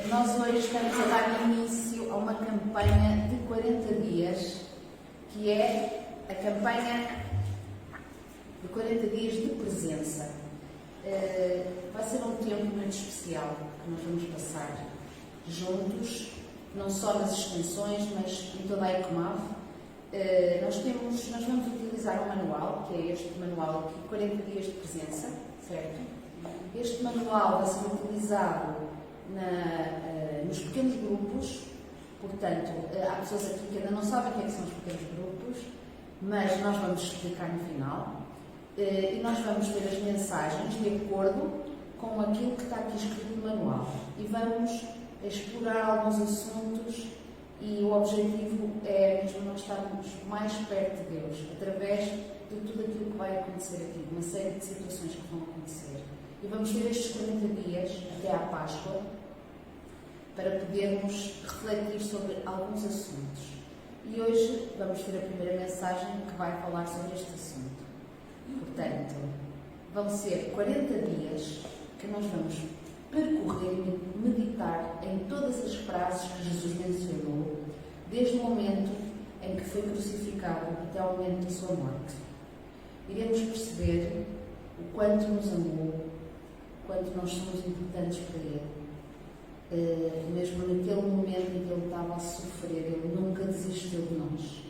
Nós hoje estamos a dar início a uma campanha de 40 dias, que é a campanha de 40 dias de presença. Vai ser um tempo muito especial que nós vamos passar juntos, não só nas extensões, mas em toda a Ecomave. Nós vamos utilizar um manual, que é este manual aqui, 40 dias de presença, certo? Este manual vai ser utilizado nos pequenos grupos, portanto, há pessoas aqui que ainda não sabem o que são os pequenos grupos, mas nós vamos explicar no final. E nós vamos ver as mensagens de acordo com aquilo que está aqui escrito no manual. E vamos explorar alguns assuntos e o objetivo é mesmo nós estarmos mais perto de Deus, através de tudo aquilo que vai acontecer aqui, uma série de situações que vão acontecer. E vamos ter estes 40 dias, até à Páscoa, para podermos refletir sobre alguns assuntos. E hoje vamos ter a primeira mensagem que vai falar sobre este assunto. Portanto, vão ser 40 dias que nós vamos percorrer e meditar em todas as frases que Jesus mencionou, desde o momento em que foi crucificado até o momento da sua morte. Iremos perceber o quanto nos amou, o quanto nós somos importantes para Ele. Mesmo naquele momento em que Ele estava a sofrer, Ele nunca desistiu de nós.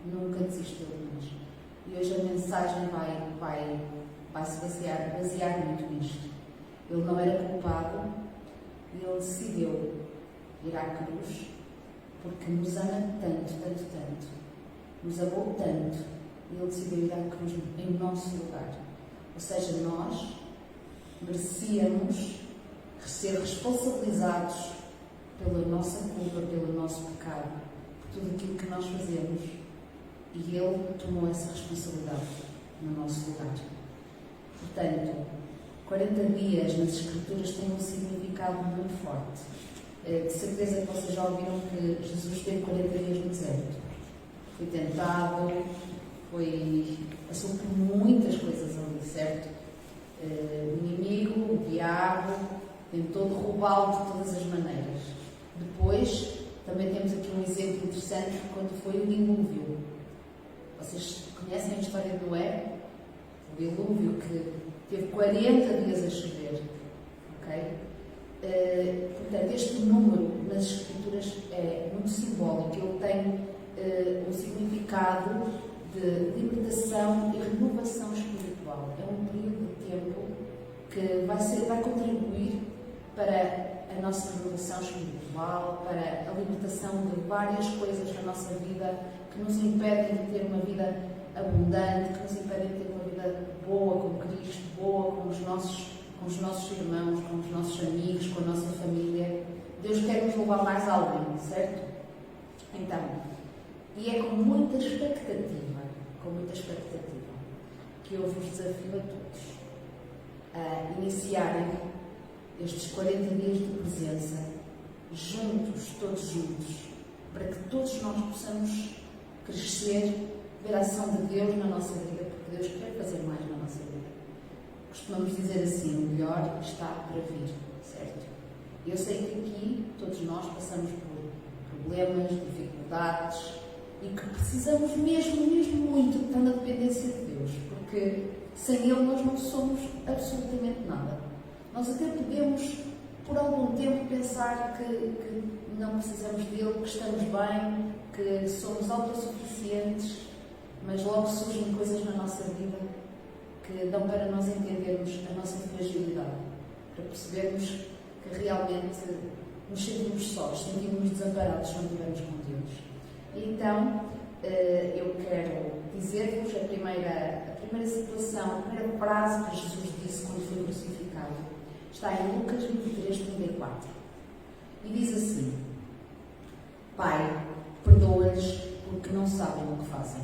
Nunca desistiu de nós. E hoje a mensagem vai se basear muito nisto. Ele não era culpado e Ele decidiu ir à cruz porque nos ama tanto, tanto, tanto. Nos amou tanto e Ele decidiu ir à cruz em nosso lugar. Ou seja, nós merecíamos ser responsabilizados pela nossa culpa, pelo nosso pecado, por tudo aquilo que nós fazemos. E Ele tomou essa responsabilidade no nosso lugar. Portanto, 40 dias nas Escrituras têm um significado muito forte. De certeza que vocês já ouviram que Jesus teve 40 dias no deserto. Foi tentado, passou por muitas coisas ali, certo? O inimigo, o diabo, tentou derrubá-lo de todas as maneiras. Depois, também temos aqui um exemplo interessante quando foi o dilúvio. Vocês conhecem a história de Noé? O dilúvio que teve 40 dias a chover. Ok? Portanto, este número nas Escrituras é muito simbólico. Ele tem um significado de libertação e renovação espiritual. É um período de tempo que vai contribuir para a nossa renovação espiritual, para a libertação de várias coisas na nossa vida que nos impedem de ter uma vida abundante, que nos impedem de ter uma vida boa com Cristo, boa com os nossos irmãos, com os nossos amigos, com a nossa família. Deus quer nos levar mais além, certo? Então, e é com muita expectativa, que eu vos desafio a todos a iniciarem estes 40 dias de presença, juntos, todos juntos, para que todos nós possamos crescer, ver a ação de Deus na nossa vida, porque Deus quer fazer mais na nossa vida. Costumamos dizer assim, o melhor está para vir, certo? Eu sei que aqui todos nós passamos por problemas, dificuldades e que precisamos mesmo muito estar na dependência de Deus, porque sem Ele nós não somos absolutamente nada. Nós até podemos, por algum tempo, pensar que não precisamos dele, que estamos bem, que somos autossuficientes, mas logo surgem coisas na nossa vida que dão para nós entendermos a nossa fragilidade, para percebermos que realmente nos sentimos sós, sentimos desamparados se não estivermos com Deus. E então, eu quero dizer-vos a primeira situação, a primeira frase que Jesus disse quando foi crucificado. Está em Lucas 23, 34. E diz assim: Pai, perdoa-lhes porque não sabem o que fazem.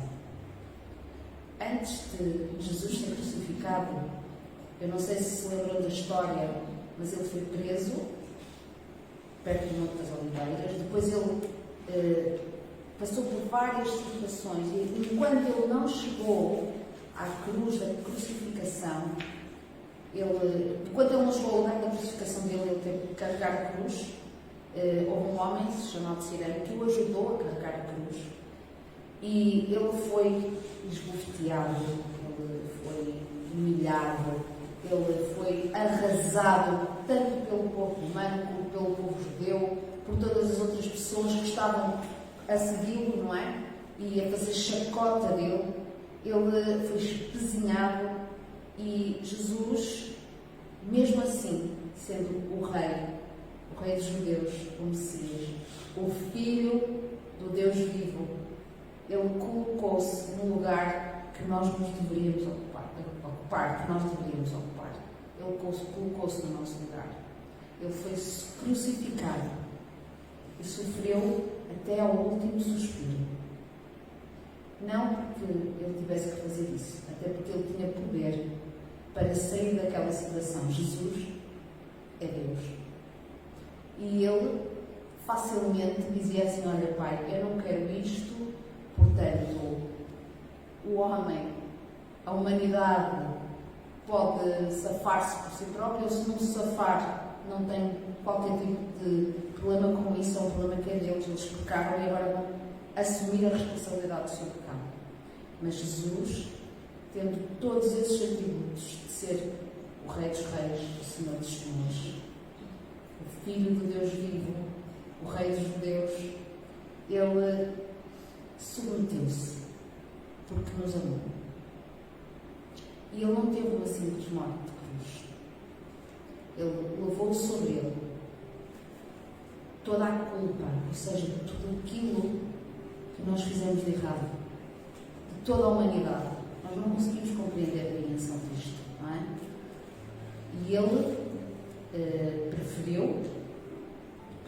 Antes de Jesus ser crucificado, eu não sei se lembram da história, mas ele foi preso perto do Monte das Oliveiras. Depois ele passou por várias situações e enquanto ele não chegou à cruz da crucificação, Quando ele não chegou ao lugar da crucificação dele, ele teve que carregar a cruz. Houve um homem chamado Cirene que o ajudou a carregar a cruz. E ele foi esbofeteado, ele foi humilhado, ele foi arrasado tanto pelo povo romano como pelo povo judeu, por todas as outras pessoas que estavam a segui-lo, não é? E a fazer chacota dele. Ele foi espezinhado e Jesus, mesmo assim, sendo o rei dos judeus, o Messias, o Filho do Deus vivo, ele colocou-se no lugar que nós nos deveríamos ocupar, que nós deveríamos ocupar. Ele colocou-se no nosso lugar. Ele foi crucificado e sofreu até ao último suspiro. Não porque ele tivesse que fazer isso, até porque ele tinha poder para sair daquela situação. Jesus é Deus. E ele facilmente dizia assim: olha, Pai, eu não quero isto, portanto, o homem, a humanidade, pode safar-se por si próprio, ou se não se safar, não tem qualquer tipo de problema com isso, é um problema que é deles, eles pecaram e agora vão assumir a responsabilidade do seu pecado. Mas Jesus, tendo todos esses atributos de ser o Rei dos Reis, o Senhor dos Senhores, o Filho do Deus vivo, o Rei dos Judeus, ele submeteu-se porque nos amou. E ele não teve uma simples morte de cruz. Ele levou sobre ele toda a culpa, ou seja, de tudo aquilo que nós fizemos de errado, de toda a humanidade. Nós não conseguimos compreender a dimensão disto, não é? E ele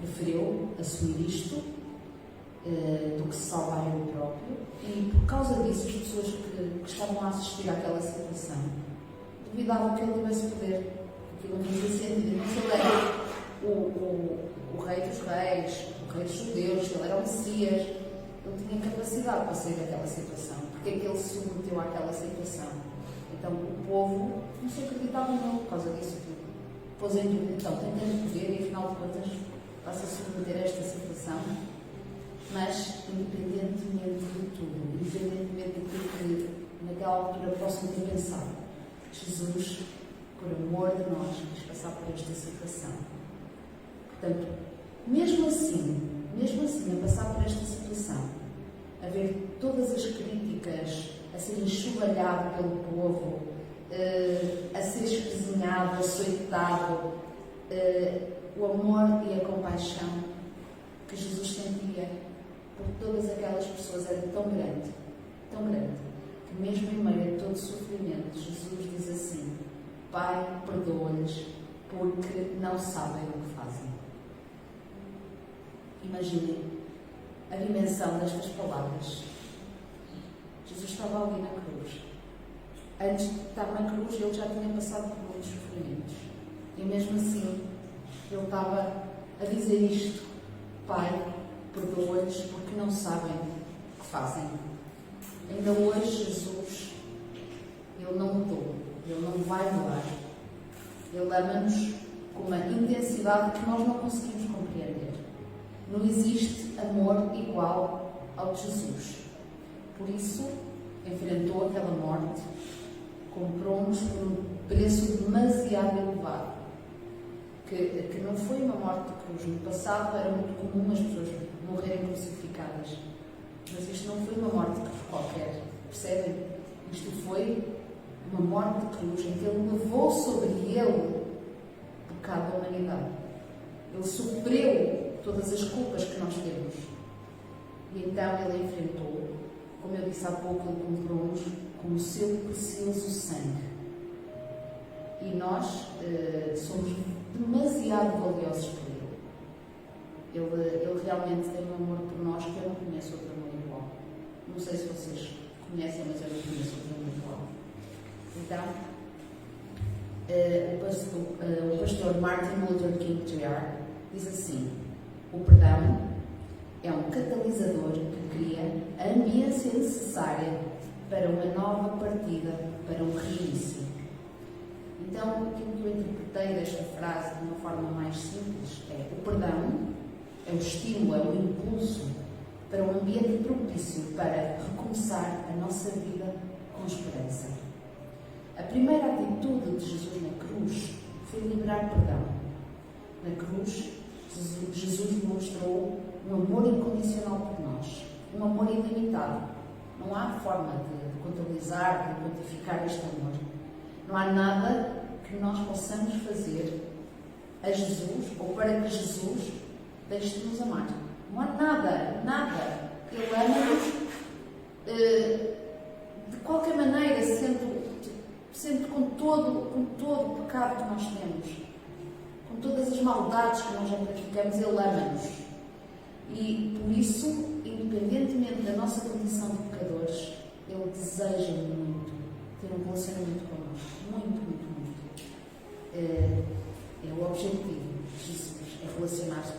preferiu assumir isto do que se salvar ele próprio, e por causa disso as pessoas que estavam a assistir àquela situação duvidavam que ele tivesse poder. Aquilo não fazia sentido. Não se ele era o Rei dos Reis, o Rei dos Judeus, se ele era o Messias, ele tinha capacidade para sair daquela situação. Porque é que ele se submeteu àquela situação? Então o povo não se acreditava nele por causa disso. Pôs em dúvida, então tem tanto poder e afinal de contas vai-se a submeter a esta situação. Mas, independentemente de tudo, independentemente daquilo que naquela altura possam ter pensado, Jesus, por amor de nós, quis passar por esta situação. Portanto, mesmo assim, a passar por esta situação, a ver todas as críticas, a ser enxovalhado pelo povo, a ser espezinhado, açoitado, o amor e a compaixão que Jesus sentia por todas aquelas pessoas era tão grande, que mesmo em meio a todo sofrimento, Jesus diz assim: Pai, perdoa-lhes, porque não sabem o que fazem. Imaginem a dimensão destas palavras. Jesus estava ali na cruz. Antes de estar na cruz, ele já tinha passado por muitos sofrimentos. E mesmo assim, ele estava a dizer isto: Pai, perdoa-lhes porque não sabem o que fazem. Ainda hoje, Jesus, ele não mudou, ele não vai mudar. Ele ama-nos com uma intensidade que nós não conseguimos compreender. Não existe amor igual ao de Jesus. Por isso, enfrentou aquela morte, comprou-nos por um preço demasiado elevado. Que não foi uma morte de cruz. No passado era muito comum as pessoas morrerem crucificadas. Mas isto não foi uma morte de cruz qualquer. Percebem? Isto foi uma morte de cruz em que ele levou sobre ele o pecado da humanidade. Ele sofreu todas as culpas que nós temos. E então ele enfrentou, como eu disse há pouco, ele comprou-nos com o seu precioso sangue. E nós somos demasiado valiosos por ele. Ele realmente tem um amor por nós que eu não conheço outro amor igual. Não sei se vocês conhecem, mas eu não conheço outro amor igual. Então, o pastor Martin Luther King Jr. diz assim: o perdão é um catalisador que cria a ambiência necessária para uma nova partida, para um reinício. Então, aquilo que eu interpretei desta frase de uma forma mais simples é: o perdão é o estímulo, é o impulso para um ambiente propício para recomeçar a nossa vida com esperança. A primeira atitude de Jesus na cruz foi liberar perdão. Na cruz, Jesus demonstrou um amor incondicional por nós, um amor ilimitado. Não há forma de contabilizar, de quantificar este amor. Não há nada que nós possamos fazer a Jesus ou para que Jesus deixe de nos amar. Não há nada. Ele ama-nos de qualquer maneira, sendo com todo o pecado que nós temos, com todas as maldades que nós já praticamos. Ele ama-nos. E por isso, independentemente da nossa condição de pecadores, Ele deseja muito ter um relacionamento connosco. Muito. É o objetivo de Jesus, é relacionar-se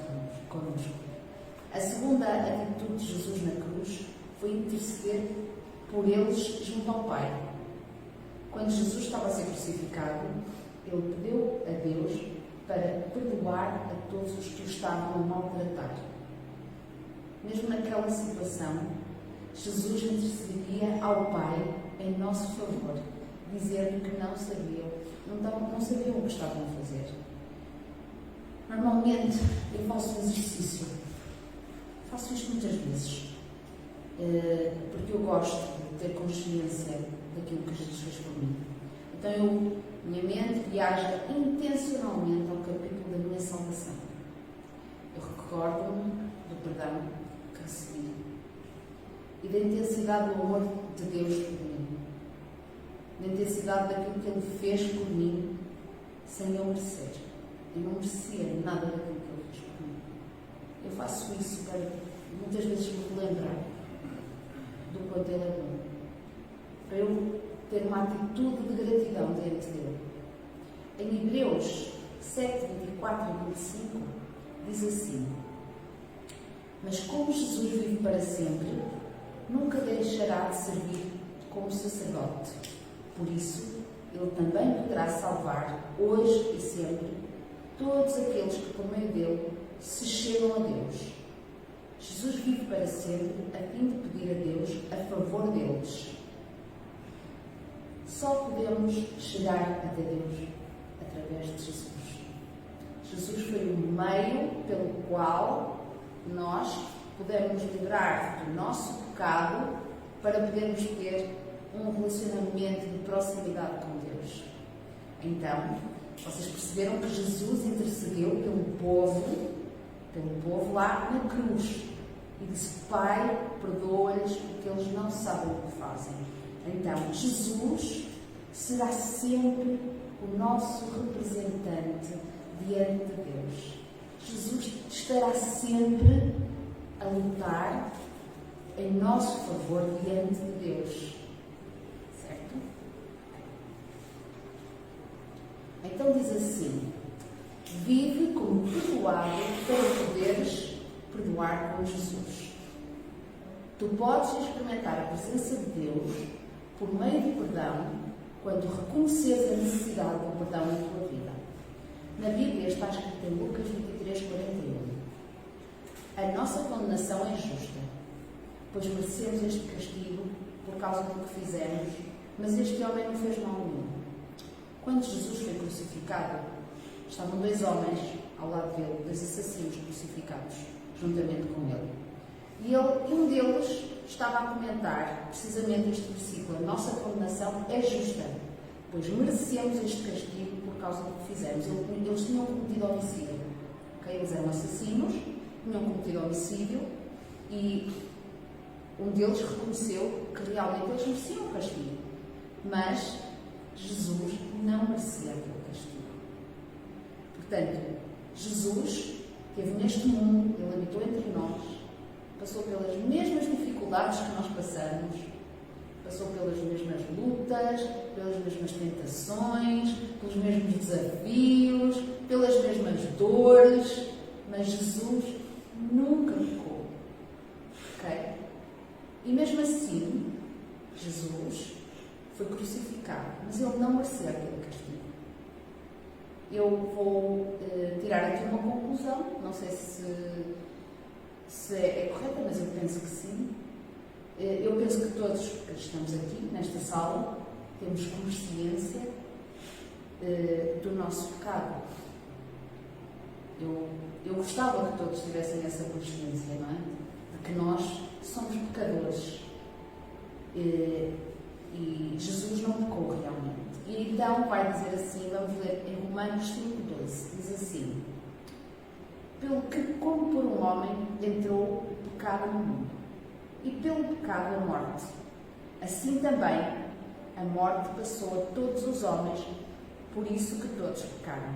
connosco. A segunda atitude de Jesus na cruz foi interceder por eles junto ao Pai. Quando Jesus estava a ser crucificado, Ele pediu a Deus para perdoar a todos os que o estavam a maltratar. Mesmo naquela situação, Jesus intercedia ao Pai em nosso favor, dizendo que não sabiam o que estavam a fazer. Normalmente, eu faço um exercício. Faço isto muitas vezes, porque eu gosto de ter consciência daquilo que Jesus fez por mim. Então, minha mente viaja intencionalmente ao capítulo da minha salvação. Eu recordo-me do perdão que recebi e da intensidade do amor de Deus por mim, da intensidade daquilo que Ele fez por mim sem eu merecer. Eu não merecia nada daquilo que Ele fez por mim. Eu faço isso para muitas vezes me relembrar do quanto Ele é bom, para eu ter uma atitude de gratidão diante dele. Em Hebreus 7, 24 e 25 diz assim: mas como Jesus vive para sempre, nunca deixará de servir como sacerdote. Por isso, Ele também poderá salvar, hoje e sempre, todos aqueles que por meio dele se chegam a Deus. Jesus vive para sempre a fim de pedir a Deus a favor deles. Só podemos chegar até Deus através de Jesus. Jesus foi o meio pelo qual nós podemos livrar do nosso pecado para podermos ter um relacionamento de proximidade com Deus. Então, vocês perceberam que Jesus intercedeu pelo povo lá na cruz e disse: Pai, perdoa-lhes porque eles não sabem o que fazem. Então, Jesus será sempre o nosso representante diante de Deus. Jesus estará sempre a lutar em nosso favor diante de Deus. Certo? Então diz assim: vive como perdoado para poderes perdoar com Jesus. Tu podes experimentar a presença de Deus por meio do perdão quando reconheces a necessidade do perdão na tua vida. Na Bíblia está escrito em Lucas 23, 41. A nossa condenação é justa, pois merecemos este castigo por causa do que fizemos, mas este homem não fez mal nenhum. Quando Jesus foi crucificado, estavam dois homens ao lado dele, dois assassinos crucificados, juntamente com ele. E um deles estava a comentar precisamente este versículo: a nossa condenação é justa, pois merecemos este castigo por causa do que fizemos. Eles tinham cometido homicídio. Okay? Eles eram assassinos, tinham cometido homicídio e um deles reconheceu que realmente eles mereciam o castigo. Mas Jesus não merecia aquele castigo. Portanto, Jesus esteve neste mundo, Ele habitou entre nós, passou pelas mesmas dificuldades que nós passamos, passou pelas mesmas lutas, pelas mesmas tentações, pelos mesmos desafios, pelas mesmas dores, mas Jesus nunca pecou. Ok? E mesmo assim, Jesus foi crucificado, mas Ele não merecia aquele castigo. eu vou tirar aqui uma conclusão, não sei se é correta, mas eu penso que sim. Eu penso que todos que estamos aqui, nesta sala, temos consciência do nosso pecado. Eu gostava que todos tivessem essa consciência, não é? De que nós somos pecadores. E Jesus não pecou realmente. E então vai dizer assim, vamos ler em Romanos 5,12, diz assim: pelo que, como por um homem entrou o pecado no mundo, e pelo pecado a morte, assim também a morte passou a todos os homens, por isso que todos pecaram.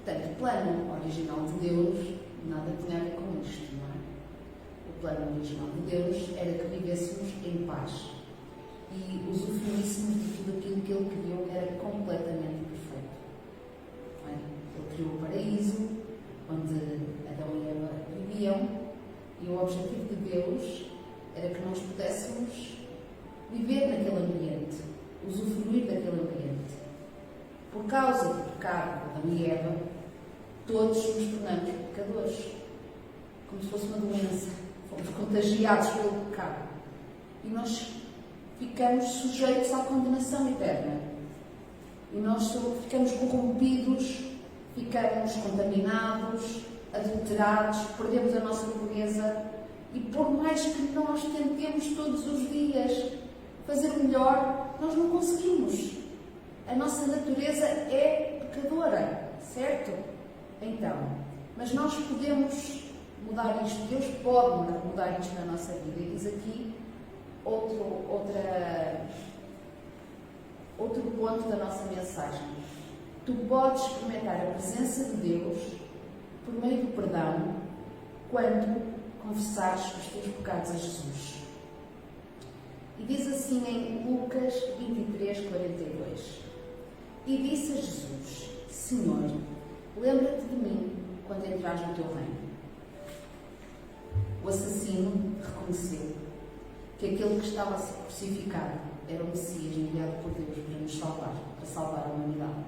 Portanto, o plano original de Deus nada tinha a ver com isto, não é? O plano original de Deus era que vivêssemos em paz e usufruíssemos de tudo aquilo que Ele criou, que era completamente perfeito. Não é? Ele criou o paraíso, onde Adão e Eva viviam, e o objetivo de Deus era que nós pudéssemos viver naquele ambiente, usufruir daquele ambiente. Por causa do pecado de Adão e Eva, todos nos tornamos pecadores, como se fosse uma doença. Fomos contagiados pelo pecado e nós ficamos sujeitos à condenação eterna. E nós ficamos corrompidos, ficamos contaminados, adulterados, perdemos a nossa pureza. E por mais que nós tentemos todos os dias fazer melhor, nós não conseguimos. A nossa natureza é pecadora, certo? Então, mas nós podemos mudar isto. Deus pode mudar isto na nossa vida. E diz aqui outro ponto da nossa mensagem. Tu podes experimentar a presença de Deus por meio do perdão quando confessares os teus pecados a Jesus. E diz assim em Lucas 23, 42. E disse a Jesus: Senhor, lembra-te de mim quando entrares no teu reino. O assassino reconheceu que aquele que estava a ser crucificado era o Messias enviado por Deus para nos salvar, para salvar a humanidade.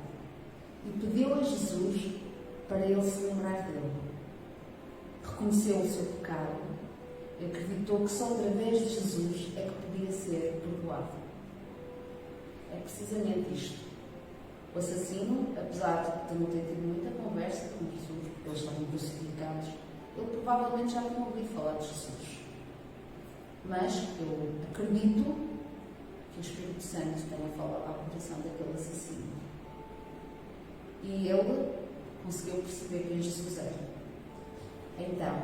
E pediu a Jesus para ele se lembrar dele. Reconheceu o seu pecado e acreditou que só através de Jesus é que podia ser perdoado. É precisamente isto. O assassino, apesar de não ter tido muita conversa com Jesus, porque eles estavam crucificados, ele provavelmente já tinha ouvido falar de Jesus. Mas eu acredito que o Espírito Santo tenha falado ao coração daquele assassino. E ele conseguiu perceber quem Jesus era. Então,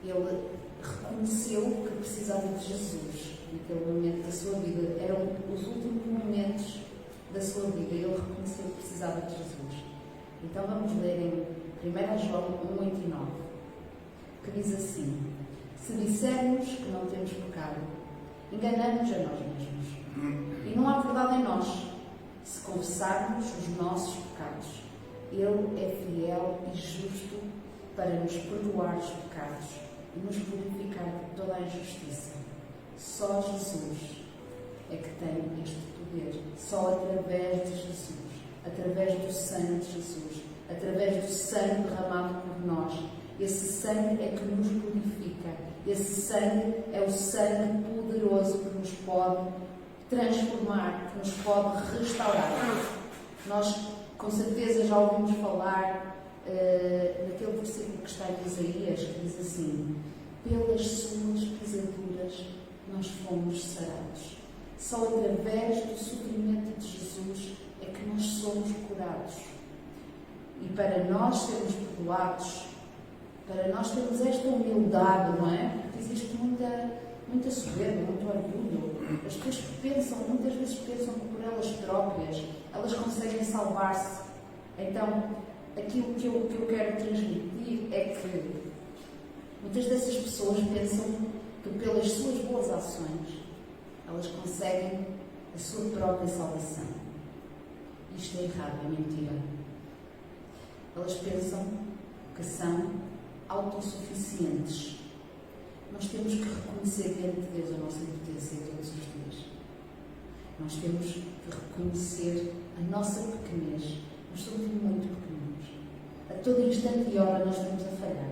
ele reconheceu que precisava de Jesus naquele momento da sua vida. Eram os últimos momentos da sua vida. Ele reconheceu que precisava de Jesus. Então vamos ler em 1 João 1, 8 e 9, que diz assim: se dissermos que não temos pecado, enganamos a nós mesmos. E não há verdade em nós. Se confessarmos os nossos pecados, Ele é fiel e justo para nos perdoar os pecados e nos purificar de toda a injustiça. Só Jesus é que tem este poder. Só através de Jesus, através do sangue de Jesus, através do sangue derramado por nós. Esse sangue é que nos purifica. Esse sangue é o sangue poderoso que nos pode transformar, que nos pode restaurar. Nós, com certeza, já ouvimos falar naquele versículo que está em Isaías, que diz assim: pelas suas pisaduras nós fomos sarados. Só através do sofrimento de Jesus é que nós somos curados. E para nós sermos perdoados, para nós termos esta humildade, não é? Porque existe muita soberba, muito orgulho. As pessoas muitas vezes pensam que por elas próprias elas conseguem salvar-se. Então, aquilo que eu quero transmitir é que muitas dessas pessoas pensam que pelas suas boas ações elas conseguem a sua própria salvação. Isto é errado, é mentira. Elas pensam que são autossuficientes. Nós temos que reconhecer diante de Deus a nossa impotência todos os dias. Nós temos que reconhecer a nossa pequenez. Nós somos muito pequeninos. A todo instante e hora nós estamos a falhar.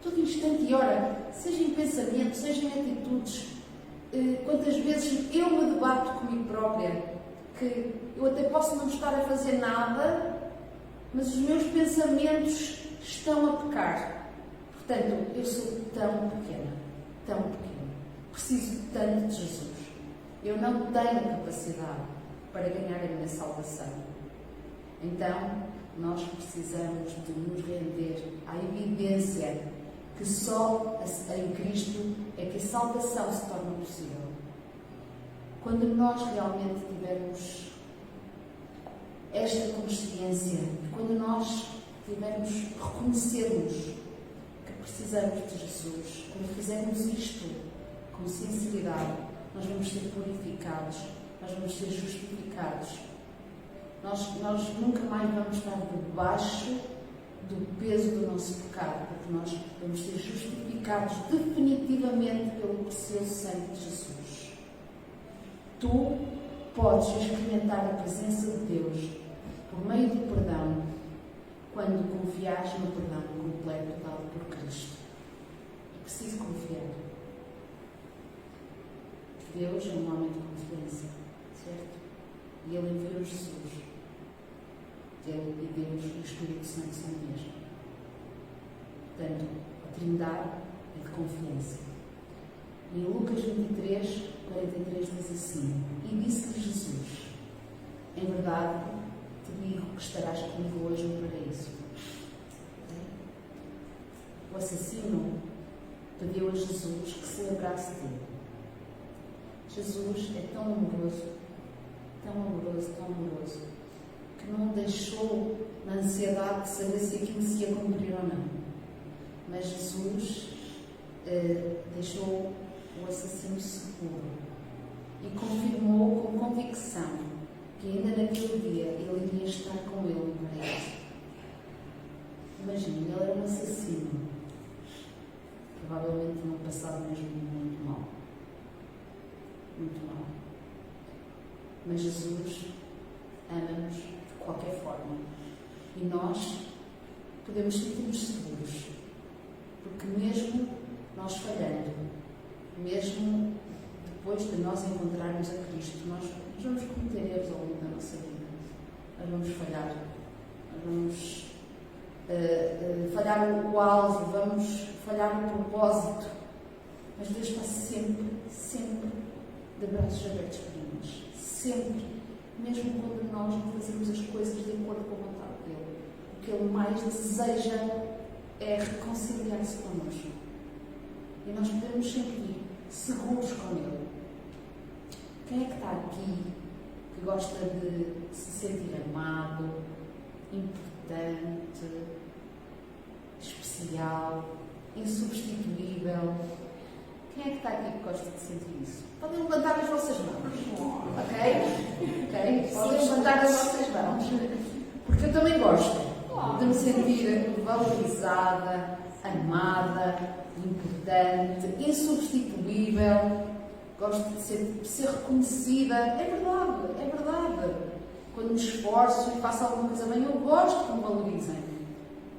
A todo instante e hora, seja em pensamento, seja em atitudes. Quantas vezes eu me debato comigo própria, que eu até posso não estar a fazer nada, mas os meus pensamentos estão a pecar. Portanto, eu sou tão pequena, preciso tanto de Jesus. Eu não tenho capacidade para ganhar a minha salvação. Então, nós precisamos de nos render à evidência que só em Cristo é que a salvação se torna possível. Quando nós realmente tivermos esta consciência, quando nós reconhecermos que precisamos de Jesus, quando fizermos isto com sinceridade, nós vamos ser purificados, nós vamos ser justificados. Nós nunca mais vamos estar debaixo do peso do nosso pecado, porque nós vamos ser justificados definitivamente pelo precioso sangue de Jesus. Tu podes experimentar a presença de Deus por meio do perdão quando confiares no perdão completo dado por Cristo. É preciso confiar. Deus é um homem de confiança, certo? E Ele enviou Jesus. Ele e Deus e o Espírito Santo são o mesmo. Portanto, a Trindade é de confiança. E em Lucas 23, 43 diz assim: E disse-lhe Jesus: Em verdade, te digo que estarás comigo hoje no paraíso. O assassino pediu a Jesus que se lembrasse dele. Jesus é tão amoroso, que não deixou na ansiedade de saber se aquilo se ia cumprir ou não. Mas Jesus deixou o assassino seguro e confirmou com convicção que ainda naquele dia ele iria estar com ele no paraíso. Imagina, ele era um assassino, provavelmente num passado mesmo muito mau. Muito mal. Mas Jesus ama-nos de qualquer forma. E nós podemos sentir-nos seguros. Porque mesmo nós falhando, mesmo depois de nós encontrarmos a Cristo, nós vamos cometer erros ao longo da nossa vida. Nós vamos falhar. Nós vamos falhar o alvo, vamos falhar o propósito. Mas Deus está sempre de braços abertos para nós. Sempre. Mesmo quando nós não fazemos as coisas de acordo com a vontade dele. O que ele mais deseja é reconciliar-se connosco. E nós podemos sentir seguros com ele. Quem é que está aqui que gosta de se sentir amado, importante, especial, insubstituível? Quem é que está aqui que gosta de sentir isso? Podem levantar as vossas mãos. Ok? Podem levantar as vossas mãos. Porque eu também gosto de me sentir valorizada, amada, importante, insubstituível. Gosto de ser reconhecida. É verdade. Quando me esforço e faço alguma coisa bem, eu gosto que me valorizem.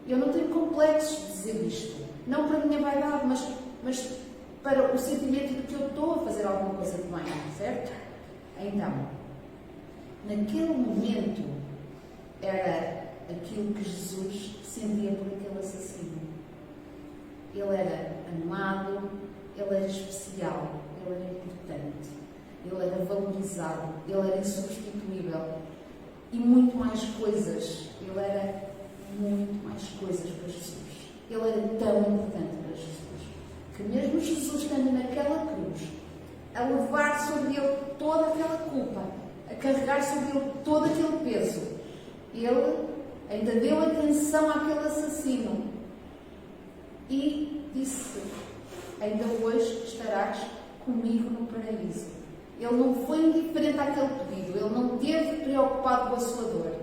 Eu não tenho complexos de dizer isto. Não para a minha vaidade, mas para o sentimento de que eu estou a fazer alguma coisa de bem, certo? Então, naquele momento, era aquilo que Jesus sentia por aquele assassino. Ele era amado, ele era especial, ele era importante, ele era valorizado, ele era insubstituível. E muito mais coisas. Ele era muito mais coisas para Jesus. Ele era tão importante para Jesus que mesmo Jesus estando naquela cruz, a levar sobre ele toda aquela culpa, a carregar sobre ele todo aquele peso, ele ainda deu atenção àquele assassino e disse: ainda hoje estarás comigo no paraíso. Ele não foi indiferente àquele pedido, ele não esteve preocupado com a sua dor,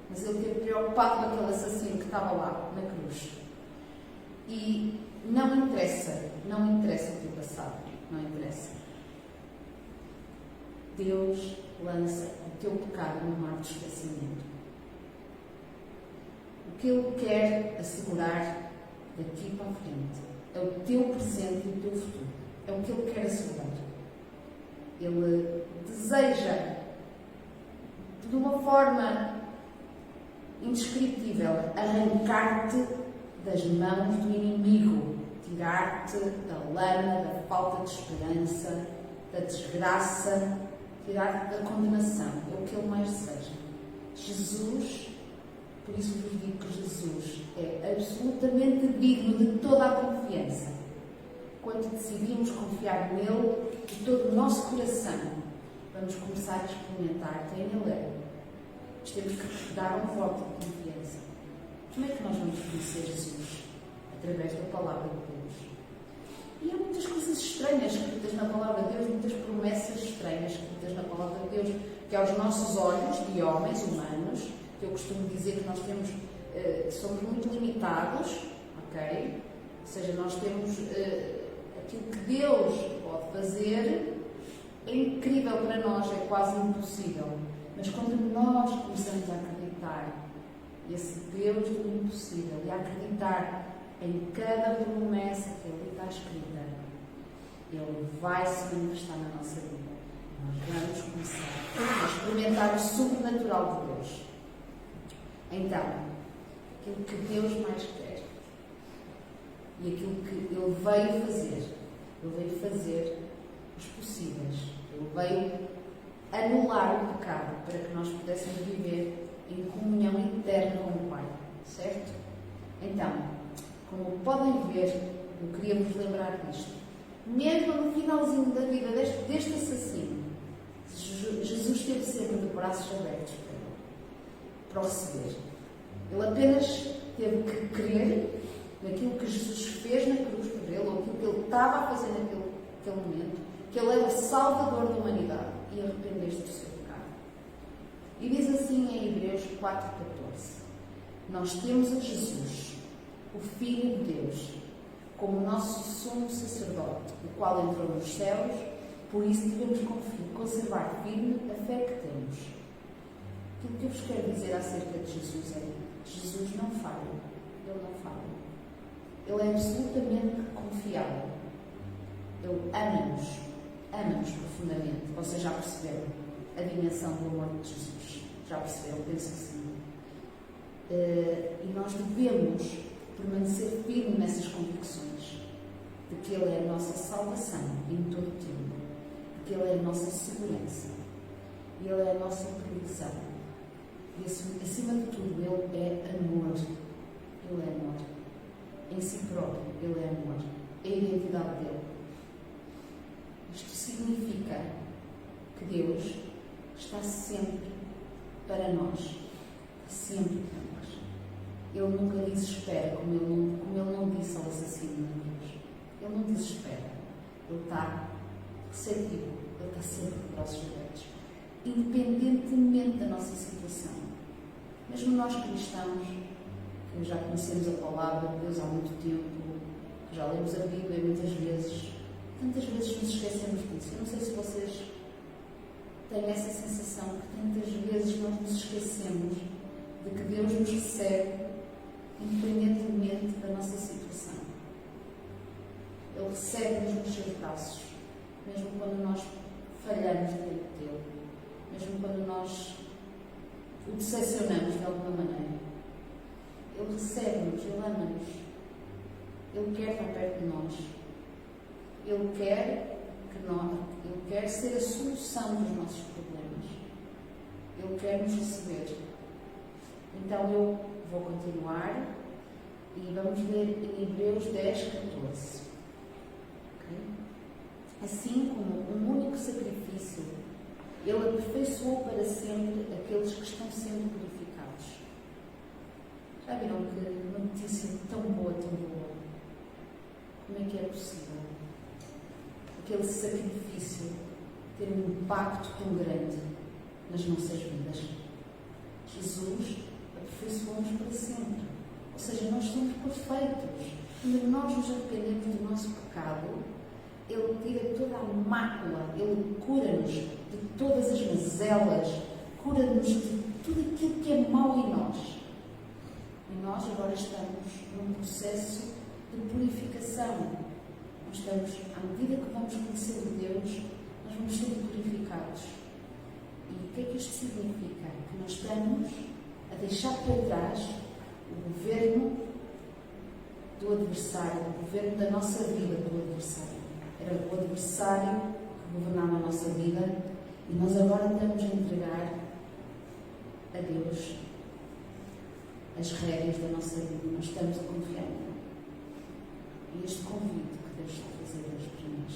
mas ele esteve preocupado com aquele assassino que estava lá na cruz. E não interessa o teu passado, não interessa. Deus lança o teu pecado no mar do esquecimento. O que Ele quer assegurar daqui para a frente é o teu presente e o teu futuro. É o que Ele quer assegurar. Ele deseja, de uma forma indescritível, arrancar-te das mãos do inimigo, tirar-te da lama, da falta de esperança, da desgraça, tirar-te da condenação. É o que Ele mais deseja. Jesus, por isso vos digo que Jesus é absolutamente digno de toda a confiança. Quando decidimos confiar nele de todo o nosso coração, vamos começar a experimentar quem Ele é. Mas temos que dar um voto de confiança. Como é que nós vamos conhecer Jesus? Através da Palavra de Deus. E há muitas coisas estranhas escritas na Palavra de Deus, muitas promessas estranhas escritas na Palavra de Deus, que aos nossos olhos de homens humanos, que eu costumo dizer que nós temos, somos muito limitados, ok? Ou seja, nós temos aquilo que Deus pode fazer, é incrível para nós, é quase impossível. Mas quando nós começamos a acreditar nesse Deus do impossível e a acreditar em cada promessa que ali está escrita, Ele vai se manifestar na nossa vida. Nós vamos começar a experimentar o sobrenatural de Deus. Então, aquilo que Deus mais quer e aquilo que Ele veio fazer, Ele veio fazer os possíveis. Ele veio anular o pecado para que nós pudéssemos viver em comunhão eterna com o Pai. Certo? Então, como podem ver, eu queria vos lembrar disto. Mesmo no finalzinho da vida deste assassino, Jesus esteve sempre de braços abertos para o receber. Ele apenas teve que crer naquilo que Jesus fez na cruz por ele, ou aquilo que ele estava a fazer naquele momento, que ele era o Salvador da humanidade, e arrepender-se do seu pecado. E diz assim em Hebreus 4,14: nós temos a Jesus, o Filho de Deus, como nosso sumo sacerdote, o qual entrou nos céus, por isso devemos conservar firme a fé que temos. Aquilo que eu vos quero dizer acerca de Jesus é: Jesus não falha. Ele não falha. Ele é absolutamente confiável. Ele ama-nos profundamente. Vocês já perceberam a dimensão do amor de Jesus? Já perceberam? Penso que sim. E nós devemos permanecer firmes nessas convicções de que Ele é a nossa salvação em todo o tempo, de que Ele é a nossa segurança e Ele é a nossa provisão. E acima de tudo, Ele é amor. Ele é amor. Em si próprio, Ele é amor. É a identidade dele. Isto significa que Deus está sempre para nós. Sempre para nós. Ele nunca desespera, como ele não disse ao assassino na cruz. Ele não desespera. Ele está receptivo. Ele está sempre de braços abertos. Independentemente da nossa situação. Mesmo nós cristãos, que já conhecemos a Palavra de Deus há muito tempo, que já lemos a Bíblia muitas vezes, tantas vezes nos esquecemos disso. Eu não sei se vocês têm essa sensação que tantas vezes nós nos esquecemos de que Deus nos recebe independentemente da nossa situação. Ele recebe-nos nos seus braços, mesmo quando nós falhamos diante dele, mesmo quando nós o decepcionamos de alguma maneira. Ele recebe-nos, Ele ama-nos. Ele quer estar perto de nós. Ele quer ser a solução dos nossos problemas. Ele quer nos receber. Então eu vou continuar e vamos ler em Hebreus 10:14. Okay? Assim como um único sacrifício, Ele aperfeiçoou para sempre aqueles que estão sendo purificados. Já viram que uma notícia tão boa, tão boa? Como é que é possível aquele sacrifício ter um impacto tão grande nas nossas vidas? Jesus aperfeiçoou-nos para sempre. Ou seja, nós somos perfeitos. Quando nós nos arrependemos do nosso pecado, Ele tira toda a mácula, Ele cura-nos de todas as mazelas, cura-nos de tudo aquilo que é mau em nós. E nós agora estamos num processo de purificação. Nós estamos, à medida que vamos conhecer Deus, nós vamos sendo purificados. E o que é que isto significa? Que nós estamos a deixar para trás o governo do adversário, o governo da nossa vida do adversário. Era o adversário que governava a nossa vida e nós agora estamos a entregar a Deus as rédeas da nossa vida. Nós estamos a confiar nele. E este convite que Deus está a fazer hoje para nós,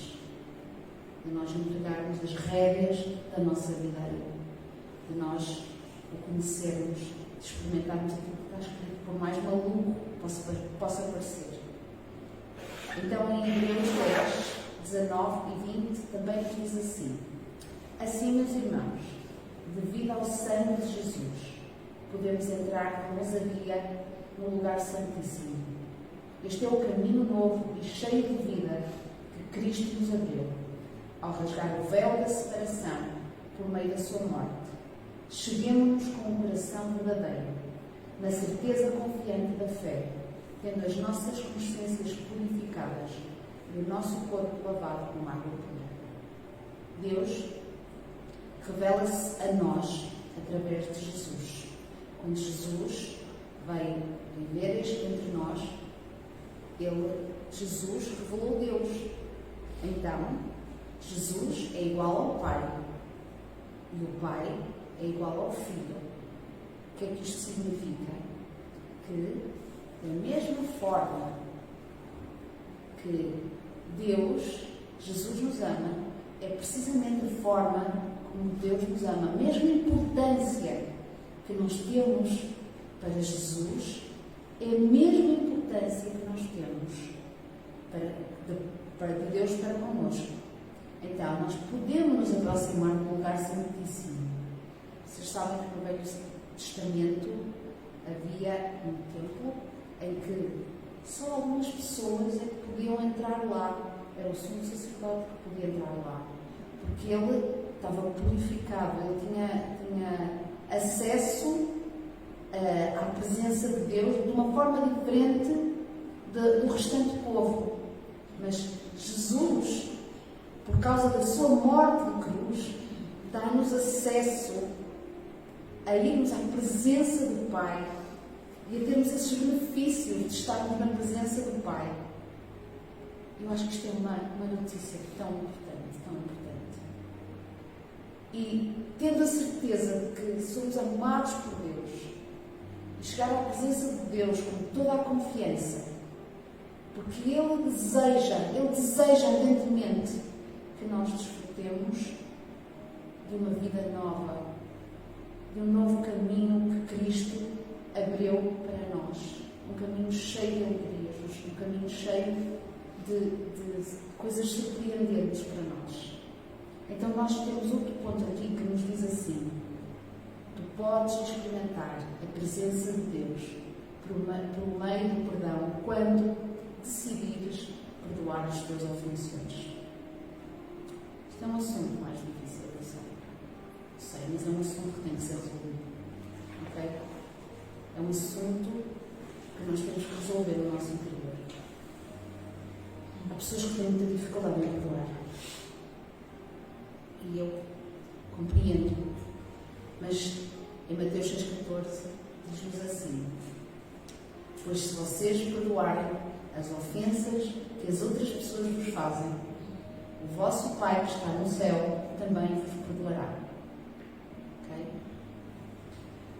de nós entregarmos as rédeas da nossa vida a Ele, de nós o conhecermos, de experimentarmos aquilo que está escrito, por mais maluco que possa parecer. Então, em Hebreus 10, 19 e 20, também diz assim: assim, meus irmãos, devido ao sangue de Jesus, podemos entrar com ousadia no lugar santíssimo. Este é o caminho novo e cheio de vida que Cristo nos abriu, ao rasgar o véu da separação por meio da sua morte. Cheguemo-nos com um coração verdadeiro, na certeza confiante da fé, tendo as nossas consciências purificadas e o nosso corpo lavado com água pura. Deus revela-se a nós através de Jesus. Quando Jesus veio viver entre nós, Jesus revelou Deus. Então, Jesus é igual ao Pai e o Pai é igual ao Filho. O que é que isto significa? Que, da mesma forma que Deus, Jesus nos ama, é precisamente a forma como Deus nos ama. A mesma importância que nós temos para Jesus é a mesma importância que nós temos de Deus para connosco. Então, nós podemos nos aproximar do lugar santíssimo. Vocês sabem que no Velho Testamento havia um templo em que só algumas pessoas é que podiam entrar lá. Era o sumo sacerdote que podia entrar lá. Porque ele estava purificado, ele tinha acesso à presença de Deus de uma forma diferente do restante povo. Mas Jesus, por causa da sua morte de cruz, dá-nos acesso a irmos à presença do Pai e a termos esses benefícios de estarmos na presença do Pai. Eu acho que isto é uma notícia tão importante, tão importante. E tendo a certeza de que somos amados por Deus e chegar à presença de Deus com toda a confiança, porque Ele deseja ardentemente que nós desfrutemos de uma vida nova, de um novo caminho que Cristo abriu para nós, um caminho cheio de alegrias, um caminho cheio de coisas surpreendentes para nós. Então nós temos outro ponto aqui que nos diz assim: tu podes experimentar a presença de Deus por meio do perdão quando decidires perdoar os teus ofensores. Isto é um assunto mais difícil, eu sei, mas é um assunto que tem que ser resolvido. Ok? É um assunto que nós temos que resolver no nosso interior. Há pessoas que têm muita dificuldade em perdoar. E eu compreendo. Mas em Mateus 6,14 diz-nos assim: pois se vocês perdoarem as ofensas que as outras pessoas vos fazem, o vosso Pai que está no céu também vos perdoará. Okay?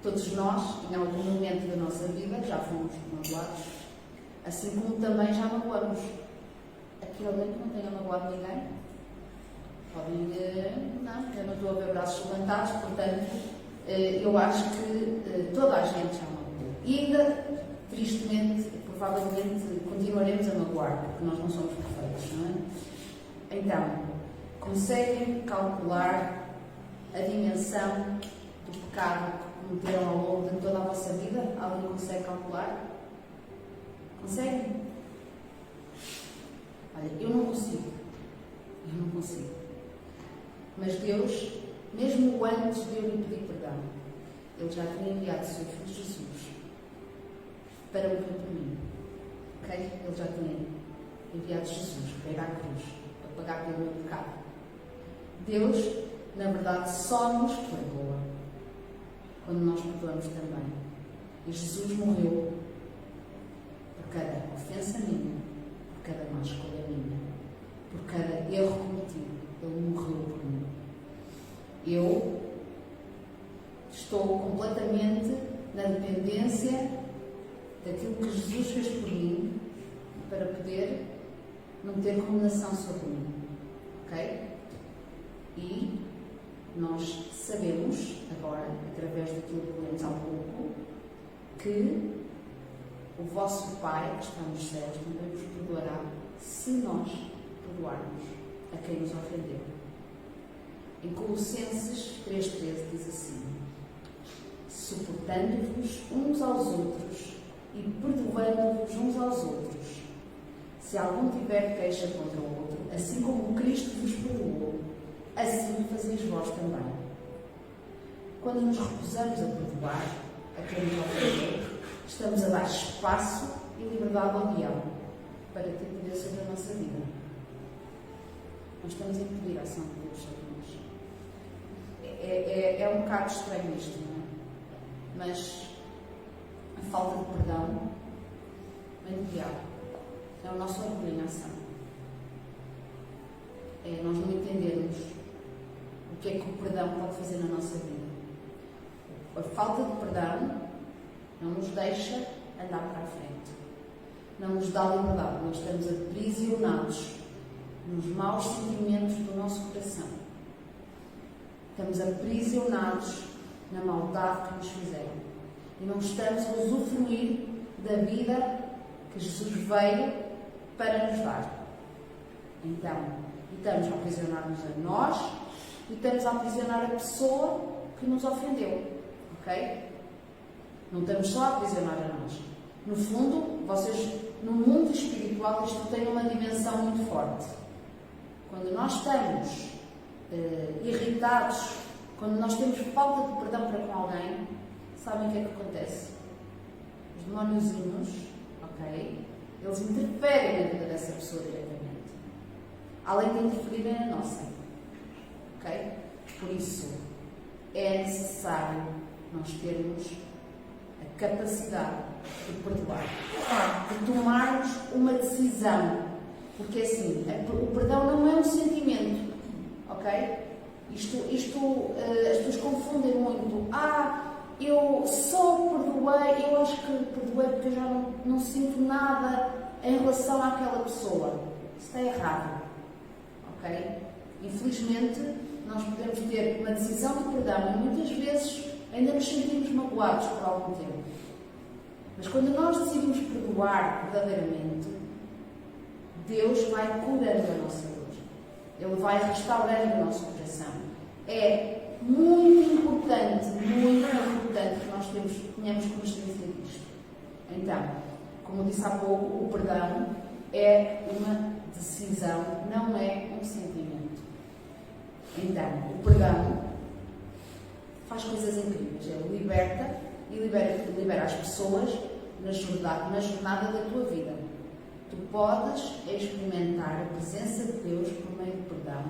Todos nós, em algum momento da nossa vida, já fomos magoados, assim como também já magoamos. Aqui alguém que não tenha magoado ninguém? Podem dizer, não, eu não estou a ver braços levantados, portanto, eu acho que toda a gente já magoou. E ainda, tristemente, provavelmente, continuaremos a magoar, porque nós não somos perfeitos, não é? Então, conseguem calcular a dimensão do pecado que cometeram ao longo de toda a vossa vida? Alguém consegue calcular? Conseguem? Olha, eu não consigo. consigo. Mas Deus, mesmo antes de eu lhe pedir perdão, Ele já tinha enviado o seu Filho Jesus para morrer por mim. Ok? Ele já tinha enviado Jesus para ir à cruz, para pagar pelo meu pecado. Deus, na verdade, só nos perdoa quando nós perdoamos também. E Jesus morreu por cada ofensa minha, por cada má escolha minha, por cada erro cometido. Ele morreu por mim. Eu estou completamente na dependência daquilo que Jesus fez por mim para poder não ter condenação sobre mim. Ok? E nós sabemos agora, através daquilo que lemos há pouco, que o vosso Pai, que está nos céus, também vos perdoará se nós perdoarmos a quem nos ofendeu. Em Colossenses 3,13 diz assim: suportando-vos uns aos outros e perdoando-vos uns aos outros, se algum tiver queixa contra o outro, assim como Cristo vos perdoou, assim fazeis vós também. Quando nos recusamos a perdoar a quem nos ofendeu, estamos a dar espaço e liberdade ao diabo para ter poder sobre a nossa vida. Nós estamos a impedir a ação de Deus sobre nós. É um bocado estranho isto, não é? Mas a falta de perdão vem do diabo. É o nosso orgulho em ação. É nós não entendermos o que é que o perdão pode fazer na nossa vida. A falta de perdão não nos deixa andar para a frente. Não nos dá liberdade. Nós estamos aprisionados nos maus sentimentos do nosso coração. Estamos aprisionados na maldade que nos fizeram. E não estamos a usufruir da vida que Jesus veio para nos dar. Então, estamos a aprisionar-nos a nós e estamos a aprisionar a pessoa que nos ofendeu. Ok? Não estamos só a aprisionar a nós. No fundo, vocês, no mundo espiritual, isto tem uma dimensão muito forte. Quando nós estamos irritados, quando nós temos falta de perdão para com alguém, sabem o que é que acontece? Os demóniozinhos, ok? Eles interferem na vida dessa pessoa diretamente, além de interferirem na nossa, ok? Por isso, é necessário nós termos a capacidade de perdoar, de tomarmos uma decisão, porque assim, o perdão não é um sentimento. Ok? As pessoas confundem muito. Eu só perdoei, eu acho que perdoei porque eu já não sinto nada em relação àquela pessoa. Isso está errado. Ok? Infelizmente, nós podemos ter uma decisão de perdão e muitas vezes ainda nos sentimos magoados por algum tempo. Mas quando nós decidimos perdoar verdadeiramente, Deus vai curando a nossa dor. Ele vai restaurando o nosso coração. É muito importante que nós tenhamos consciência disto. Então, como disse há pouco, o perdão é uma decisão, não é um sentimento. Então, o perdão faz coisas incríveis. Ele liberta e libera as pessoas na jornada da tua vida. Tu podes experimentar a presença de Deus por meio do perdão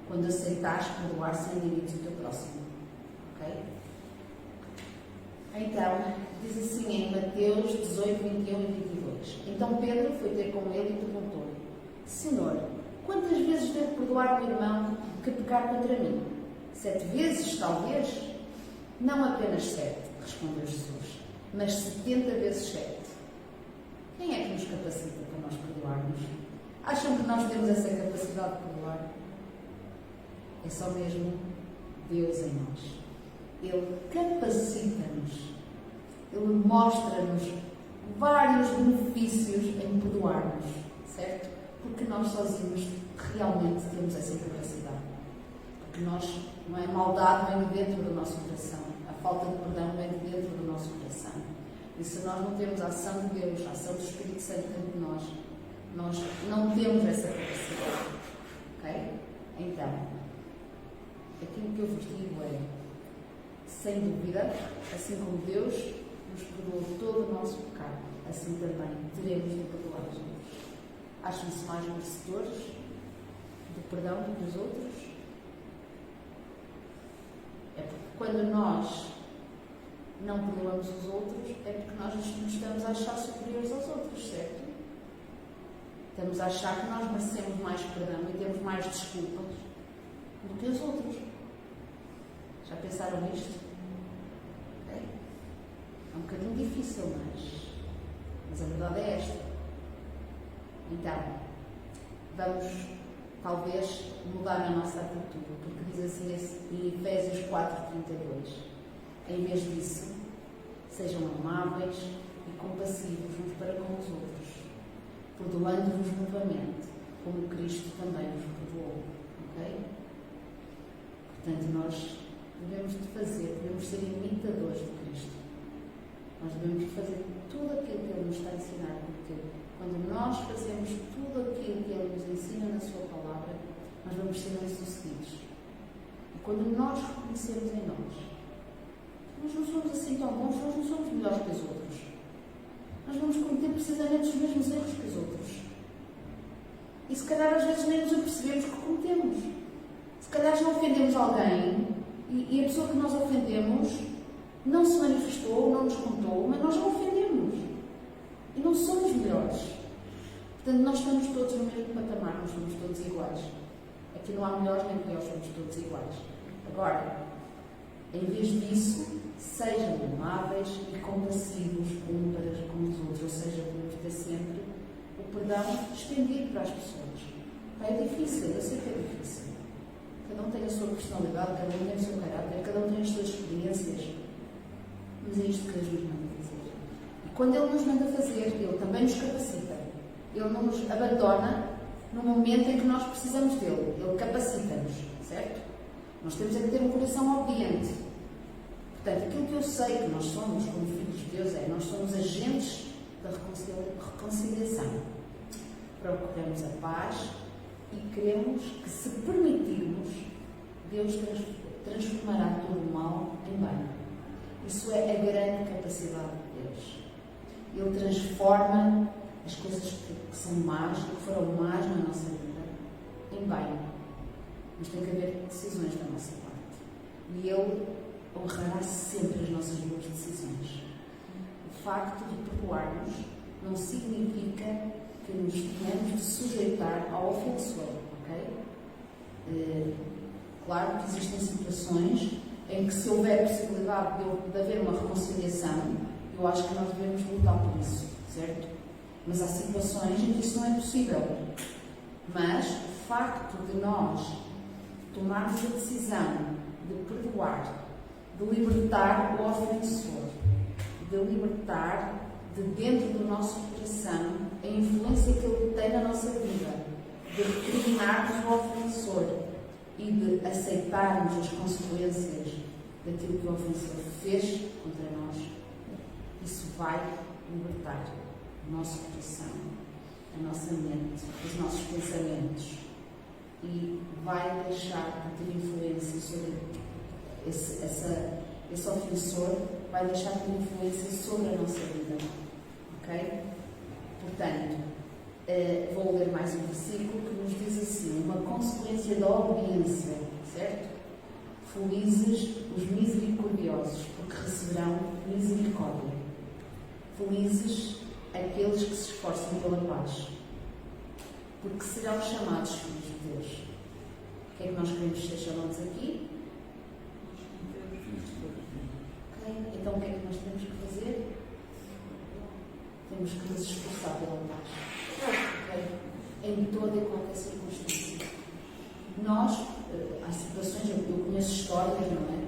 quando aceitares perdoar sem limites o teu próximo. Ok? Então, diz assim em Mateus 18, 21 e 22. Então Pedro foi ter com ele e perguntou-lhe: Senhor, quantas vezes devo perdoar o irmão que pecar contra mim? 7 vezes, talvez? Não apenas 7, respondeu Jesus, mas 70 vezes 7. Quem é que nos capacita para nós perdoarmos? Acham que nós temos essa capacidade de perdoar? É só mesmo Deus em nós. Ele capacita-nos. Ele mostra-nos vários benefícios em perdoarmos, certo? Porque nós sozinhos realmente temos essa capacidade. Porque nós, não é? A maldade vem de dentro do nosso coração. A falta de perdão vem de dentro do nosso coração. E se nós não temos a ação de Deus, a ação do Espírito Santo dentro de nós não temos essa capacidade. Ok? Então, aquilo que eu vos digo é, sem dúvida, assim como Deus nos perdoou todo o nosso pecado, assim também teremos de perdoar os outros. Acham-se mais merecedores do perdão do que os outros? É porque quando nós não perdoamos os outros, é porque nós nos estamos a achar superiores aos outros, certo? Estamos a achar que nós merecemos mais perdão e temos mais desculpas do que os outros. Já pensaram nisto? Okay? É um bocadinho difícil, mas a verdade é esta. Então, vamos talvez mudar a nossa atitude, porque diz assim em Efésios 4:32: em vez disso, sejam amáveis e compassivos uns para com os outros, perdoando-vos mutuamente, como Cristo também vos perdoou. Ok? Portanto, nós devemos ser imitadores de Cristo. Nós devemos fazer tudo aquilo que Ele nos está a ensinar, porque quando nós fazemos tudo aquilo que Ele nos ensina na Sua palavra, nós vamos ser bem-sucedidos. E quando nós reconhecemos em nós não somos assim tão bons, nós não somos melhores que os outros. Nós vamos cometer precisamente os mesmos erros que os outros. E se calhar às vezes nem nos apercebemos que cometemos. Se calhar já ofendemos alguém e a pessoa que nós ofendemos não se manifestou, não nos contou, mas nós já ofendemos. E não somos melhores. Portanto, nós estamos todos no mesmo patamar, nós somos todos iguais. Aqui não há melhores nem piores, somos todos iguais. Agora, em vez disso, sejam amáveis e compassivos uns para com os outros, ou seja, devemos ter sempre o perdão estendido para as pessoas. É difícil, eu sei que é difícil. Cada um tem a sua personalidade, cada um tem o seu caráter, cada um tem as suas experiências. Mas é isto que Deus nos manda fazer. E quando Ele nos manda fazer, Ele também nos capacita. Ele não nos abandona no momento em que nós precisamos dele. Ele capacita-nos, certo? Nós temos é que ter um coração obediente. Portanto, aquilo que eu sei que nós somos como filhos de Deus nós somos agentes da reconciliação. Procuramos a paz e queremos que, se permitirmos, Deus transformará todo o mal em bem. Isso é a grande capacidade de Deus. Ele transforma as coisas que são más e que foram más na nossa vida em bem. Mas tem que haver decisões da nossa parte. E Ele honrará sempre as nossas boas decisões. O facto de perdoarmos não significa que nos tenhamos de sujeitar ao ofensor, ok? Claro que existem situações em que, se houver possibilidade de haver uma reconciliação, eu acho que nós devemos lutar por isso, certo? Mas há situações em que isso não é possível. Mas o facto de nós tomarmos a decisão de perdoar, de libertar o ofensor, de libertar de dentro do nosso coração a influência que ele tem na nossa vida, de recriminarmos o ofensor e de aceitarmos as consequências daquilo que o ofensor fez contra nós, isso vai libertar o nosso coração, a nossa mente, os nossos pensamentos, e vai deixar de ter influência sobre esse ofensor, vai deixar de ter influência sobre a nossa vida. Ok? Portanto, vou ler mais um versículo que nos diz assim: uma consequência da obediência, certo? Felizes os misericordiosos, porque receberão misericórdia. Felizes aqueles que se esforçam pela paz, porque serão chamados filhos de Deus. O que é que nós queremos ser chamados aqui? Ok? Então o que é que nós temos que fazer? Temos que nos esforçar pela paz. Ok? Em toda e qualquer circunstância. Nós, há situações, eu conheço histórias, não é?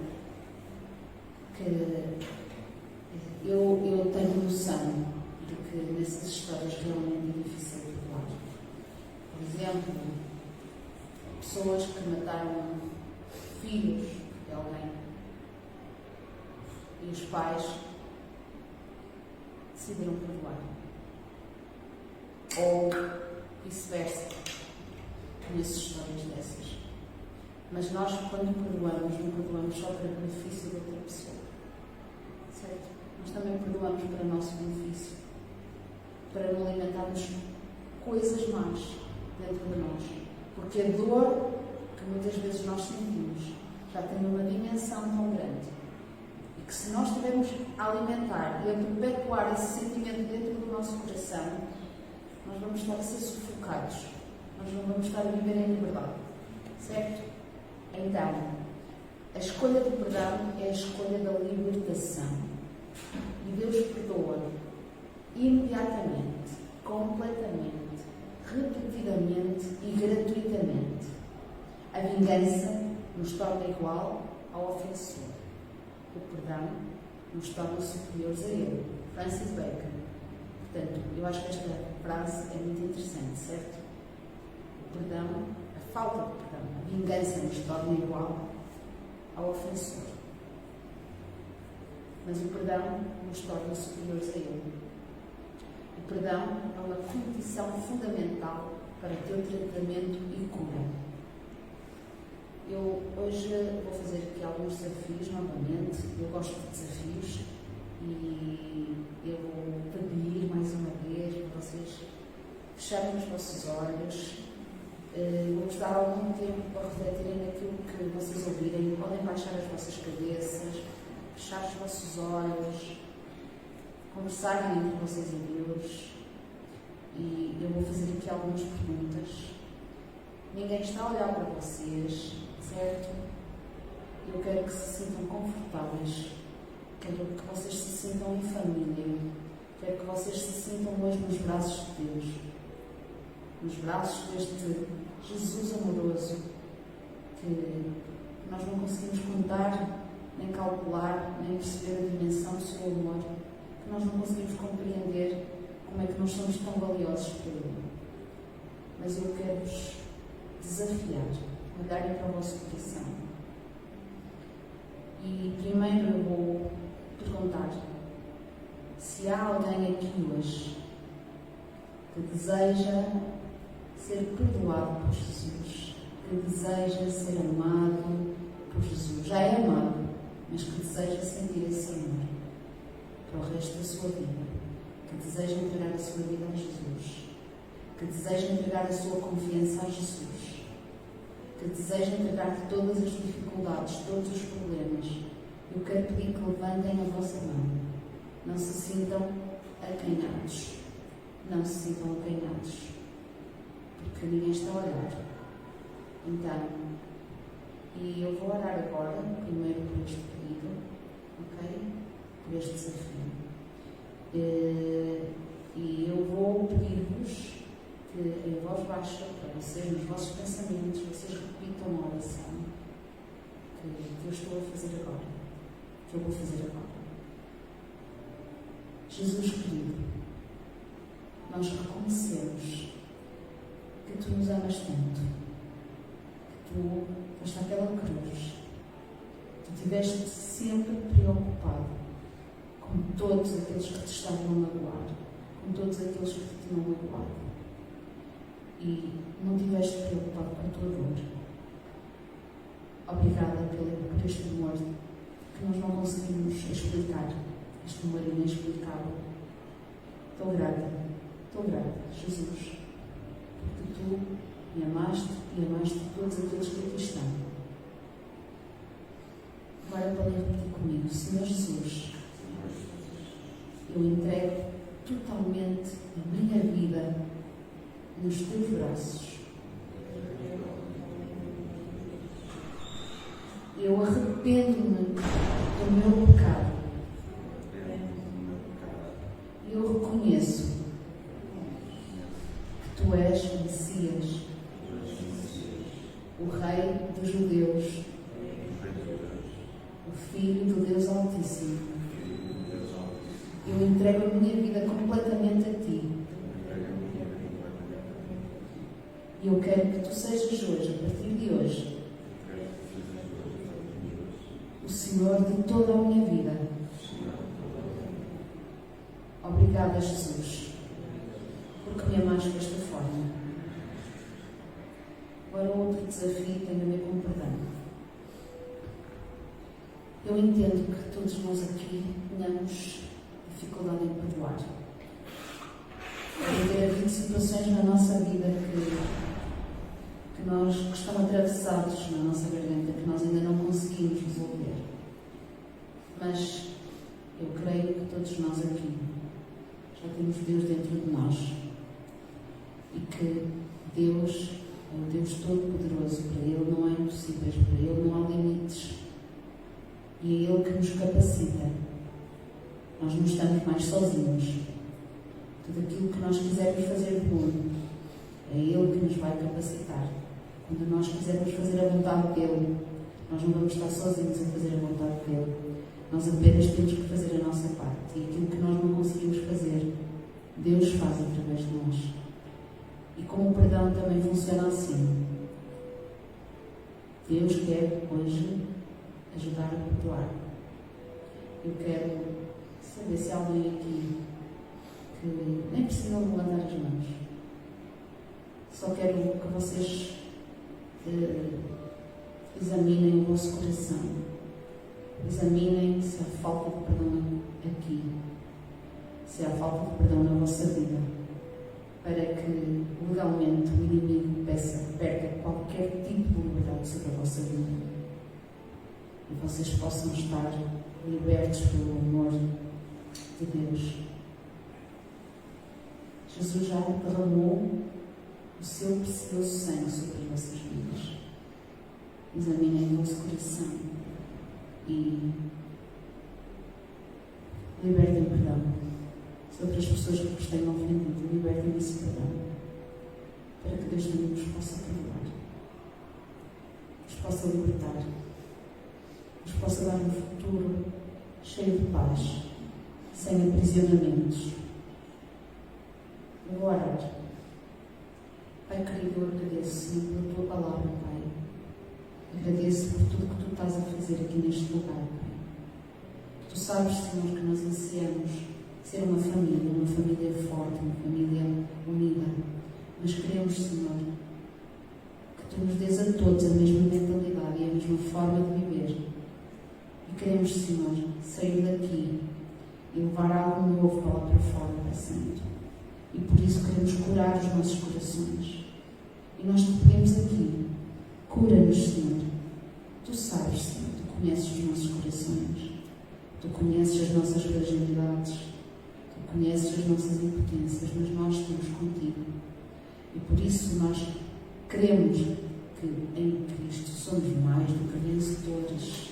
Que eu tenho noção de que nessas histórias realmente é difícil de falar. Por exemplo, pessoas que mataram filhos de alguém e os pais decidiram perdoar. Ou vice-versa. Conheço histórias dessas. Mas nós, quando perdoamos, não perdoamos só para benefício da outra pessoa. Certo? Nós também perdoamos para o nosso benefício, para não alimentarmos coisas más dentro de nós. Porque a dor que muitas vezes nós sentimos já tem uma dimensão tão grande. E que se nós estivermos a alimentar e a perpetuar esse sentimento dentro do nosso coração, nós vamos estar a ser sufocados. Nós não vamos estar a viver em liberdade. Certo? Então, a escolha do perdão é a escolha da libertação. E Deus perdoa imediatamente, completamente, repetidamente e gratuitamente. A vingança nos torna igual ao ofensor. O perdão nos torna superiores a ele. Francis Bacon. Portanto, eu acho que esta frase é muito interessante, certo? O perdão, a falta de perdão, a vingança nos torna igual ao ofensor. Mas o perdão nos torna superiores a ele. O perdão é uma condição fundamental para o teu tratamento e cura. Eu hoje vou fazer aqui alguns desafios novamente. Eu gosto de desafios e eu vou pedir mais uma vez para vocês fecharem os vossos olhos. Vou-vos dar algum tempo para refletirem naquilo que vocês ouvirem. Podem baixar as vossas cabeças, fechar os vossos olhos, conversarem entre vocês e Deus. E eu vou fazer aqui algumas perguntas. Ninguém está a olhar para vocês, certo? Eu quero que se sintam confortáveis. Quero que vocês se sintam em família. Quero que vocês se sintam hoje nos braços de Deus. Nos braços deste Jesus amoroso que nós não conseguimos contar, nem calcular, nem perceber a dimensão do seu amor, que nós não conseguimos compreender como é que nós somos tão valiosos para Ele. Mas eu quero-vos desafiar a olharem para o vosso coração. E primeiro eu vou perguntar se há alguém aqui hoje que deseja ser perdoado por Jesus, que deseja ser amado por Jesus, já é amado, mas que deseja sentir esse amor para o resto da sua vida, que deseja entregar a sua vida a Jesus, que deseja entregar a sua confiança a Jesus, que deseja entregar todas as dificuldades, todos os problemas. Eu quero pedir que levantem a vossa mão. Não se sintam acanhados. Não se sintam acanhados. Porque ninguém está a olhar. Então, e eu vou orar agora, primeiro por este pedido, ok? Por este desafio. E eu vou pedir-vos que em voz baixa, para vocês, nos vossos pensamentos, vocês repitam a oração que eu estou a fazer agora, que eu vou fazer agora. Jesus querido, nós reconhecemos que Tu nos amas tanto, que Tu foste àquela cruz, Tu estiveste sempre preocupado com todos aqueles que Te estavam a magoar, com todos aqueles que Te tinham magoado. E não estiveste preocupado com a tua dor. Obrigada por este amor que nós não conseguimos explicar, este amor inexplicável. Estou grata, Jesus, porque Tu me amaste e amaste todos aqueles que aqui estão. Agora podem repetir comigo: Senhor Jesus, eu entrego totalmente a minha vida nos Teus braços. Eu arrependo-me do meu pecado. Eu reconheço que Tu és o Messias, o Rei dos Judeus, o Filho do Deus Altíssimo. Eu entrego a minha vida completamente a Ti. E eu quero que Tu sejas hoje, a partir de hoje, o Senhor de toda a minha vida. Obrigada, Jesus, porque me amaste desta forma. Agora outro desafio tem a ver com perdão. Eu entendo que todos nós aqui tenhamos dificuldade em perdoar. Pode ter havido situações na nossa vida que estão atravessados na nossa garganta, que nós ainda não conseguimos resolver. Mas eu creio que todos nós aqui já temos Deus dentro de nós e que Deus é o Deus Todo-Poderoso. Para Ele não há impossíveis, para Ele não há limites. E é Ele que nos capacita. Nós não estamos mais sozinhos. Tudo aquilo que nós quisermos fazer de bom, é Ele que nos vai capacitar. Quando nós quisermos fazer a vontade dEle, nós não vamos estar sozinhos a fazer a vontade dEle. Nós apenas temos que fazer a nossa parte. E aquilo que nós não conseguimos fazer, Deus faz através de nós. E como o perdão também funciona assim. Deus quer hoje ajudar a perdoar. Eu quero saber se há alguém aqui que nem precisam levantar as mãos. Só quero que vocês examinem o vosso coração. Examinem se há falta de perdão aqui. Se há falta de perdão na vossa vida. Para que legalmente o inimigo perca qualquer tipo de liberdade sobre a vossa vida. E vocês possam estar libertos pelo amor de Deus. Jesus já derramou o seu precioso sangue sobre as vossas vidas. Examinem o vosso coração e libertem perdão sobre as pessoas que vos têm ofendido. Libertem esse perdão para que Deus também nos possa perdoar, nos possa libertar, nos possa dar um futuro cheio de paz, sem aprisionamentos. Eu vou orar. Pai querido, eu agradeço, Senhor, pela Tua palavra, Pai. Agradeço por tudo que Tu estás a fazer aqui neste lugar, Pai. Tu sabes, Senhor, que nós ansiamos ser uma família forte, uma família unida. Mas queremos, Senhor, que Tu nos dês a todos a mesma mentalidade e a mesma forma de viver. E queremos, Senhor, sair daqui e levar algo novo para lá para fora, Pai Santo. E por isso queremos curar os nossos corações. E nós te pedimos aqui, cura-nos, Senhor. Tu sabes, Senhor, Tu conheces os nossos corações. Tu conheces as nossas fragilidades. Tu conheces as nossas impotências, mas nós estamos contigo. E por isso nós queremos que em Cristo somos mais do que vencedores.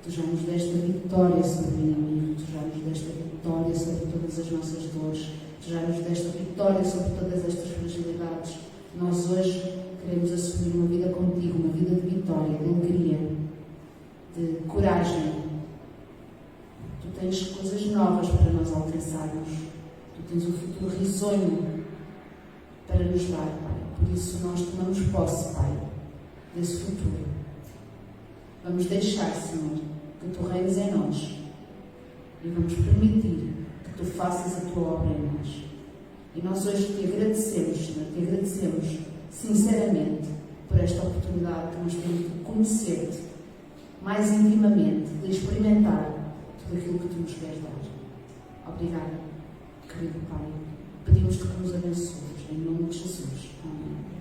Tu já nos deste a vitória sobre o inimigo. Tu já nos deste a vitória sobre todas as nossas dores. Tu já nos deste a vitória sobre todas estas fragilidades. Nós hoje queremos assumir uma vida contigo, uma vida de vitória, de alegria, de coragem. Tu tens coisas novas para nós alcançarmos. Tu tens um futuro risonho para nos dar, Pai. Por isso nós tomamos posse, Pai, desse futuro. Vamos deixar, Senhor, que Tu reines em nós e vamos permitir que Tu faças a Tua obra em nós. E nós hoje te agradecemos, Senhor, te agradecemos sinceramente por esta oportunidade que nós temos de conhecer-te mais intimamente, de experimentar tudo aquilo que Tu nos queres dar. Obrigada, querido Pai. Pedimos-te que nos abençoes, em nome de Jesus. Amém.